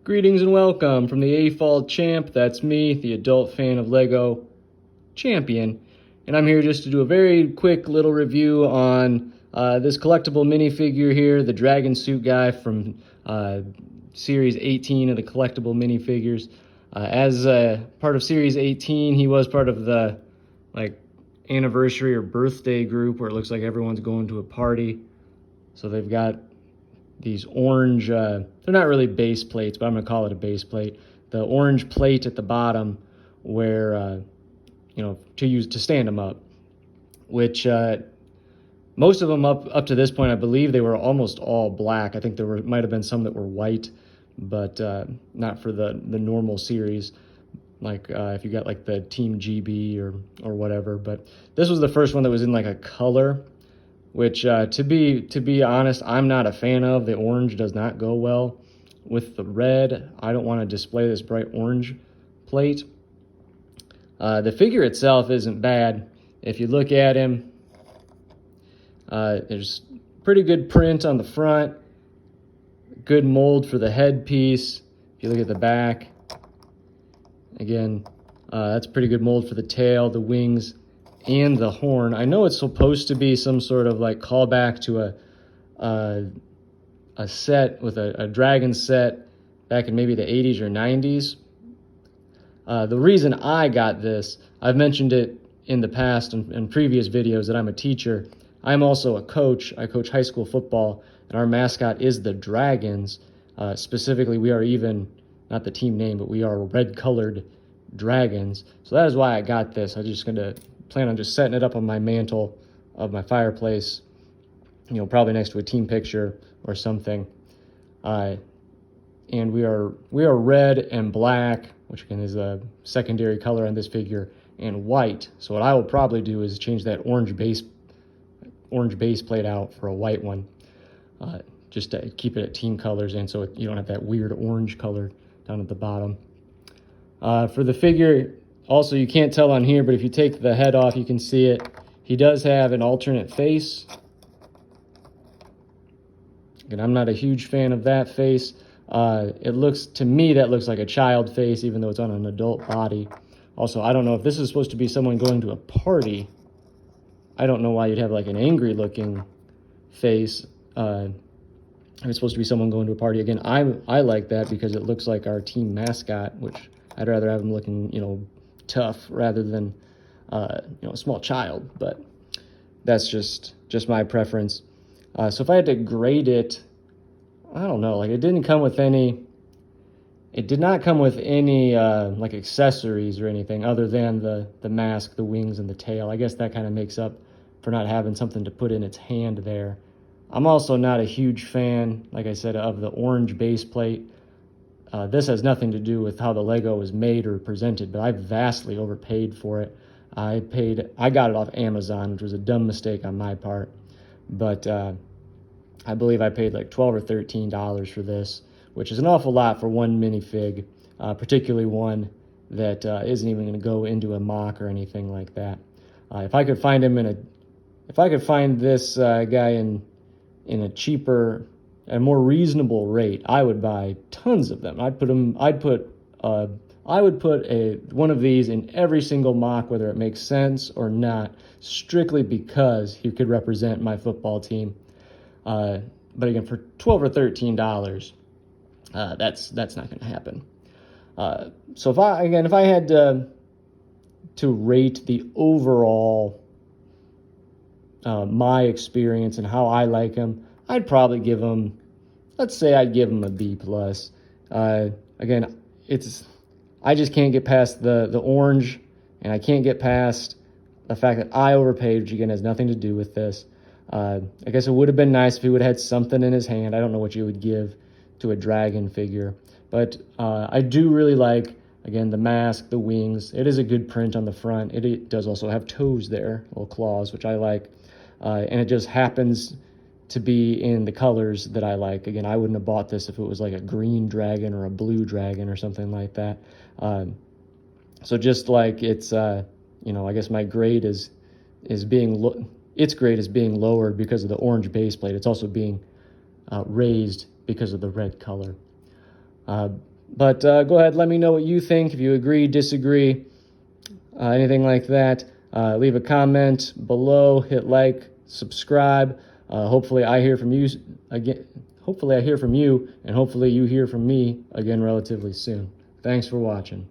Greetings and welcome from the AFOL champ. That's me, the adult fan of Lego champion. And I'm here just to do a very quick little review on this collectible minifigure here, the dragon suit guy from Series 18 of the collectible minifigures. As part of Series 18, he was part of the anniversary or birthday group where it looks like everyone's going to a party. So they've got these orange, they're not really base plates, but I'm going to call it a base plate. The orange plate at the bottom where, to stand them up, which most of them up to this point, I believe they were almost all black. I think there might have been some that were white, but not for the normal series. If you got the Team GB or whatever. But this was the first one that was in a color, which to be honest, I'm not a fan of. The orange does not go well with the red. I don't want to display this bright orange plate. The figure itself isn't bad. If you look at him, there's pretty good print on the front, good mold for the headpiece. If you look at the back, again, that's pretty good mold for the tail, the wings, and the horn. I know it's supposed to be some sort of callback to a set with a dragon set back in maybe the 80s or 90s. The reason I got this, I've mentioned it in the past in previous videos that I'm a teacher. I'm also a coach. I coach high school football, and our mascot is the Dragons. Specifically, we are not the team name, but we are red-colored dragons. So that is why I got this. I'm just going to plan on just setting it up on my mantle of my fireplace, probably next to a team picture or something. And we are red and black, which again is a secondary color on this figure, and white. So what I will probably do is change that orange base plate out for a white one, just to keep it at team colors, and so you don't have that weird orange color down at the bottom. For the figure, also, you can't tell on here, but if you take the head off, you can see it. He does have an alternate face. Again, I'm not a huge fan of that face. To me, that looks like a child face, even though it's on an adult body. Also, I don't know if this is supposed to be someone going to a party. I don't know why you'd have an angry-looking face. If it's supposed to be someone going to a party. Again, I like that because it looks like our team mascot, which I'd rather have him looking, tough rather than a small child. But that's just my preference. So if I had to grade it, I don't know. It did not come with any accessories or anything other than the mask, the wings, and the tail. I guess that kind of makes up for not having something to put in its hand there. I'm also not a huge fan, like I said, of the orange base plate. This has nothing to do with how the Lego was made or presented, but I vastly overpaid for it. I got it off Amazon, which was a dumb mistake on my part. But I believe I paid $12 or $13 for this, which is an awful lot for one minifig, particularly one that isn't even going to go into a mock or anything like that. If I could find this guy in a cheaper and more reasonable rate, I would buy tons of them. I would put one of these in every single mock, whether it makes sense or not, strictly because he could represent my football team. But again, for $12 or $13, that's not going to happen. So if I had to rate the overall my experience and how I like him, I'd probably give him, I'd give him a B+. Again, I just can't get past the orange, and I can't get past the fact that I overpaid, which again has nothing to do with this. I guess it would have been nice if he would have had something in his hand. I don't know what you would give to a dragon figure, but I do really like, again, the mask, the wings. It is a good print on the front. It does also have toes there, little claws, which I like, and it just happens to be in the colors that I like. Again, I wouldn't have bought this if it was a green dragon or a blue dragon or something like that. So just it's, I guess my grade is being its grade is being lowered because of the orange base plate. It's also being raised because of the red color. But go ahead, let me know what you think, if you agree, disagree, anything like that. Leave a comment below, hit like, subscribe. Hopefully I hear from you again. Hopefully I hear from you, and hopefully you hear from me again relatively soon. Thanks for watching.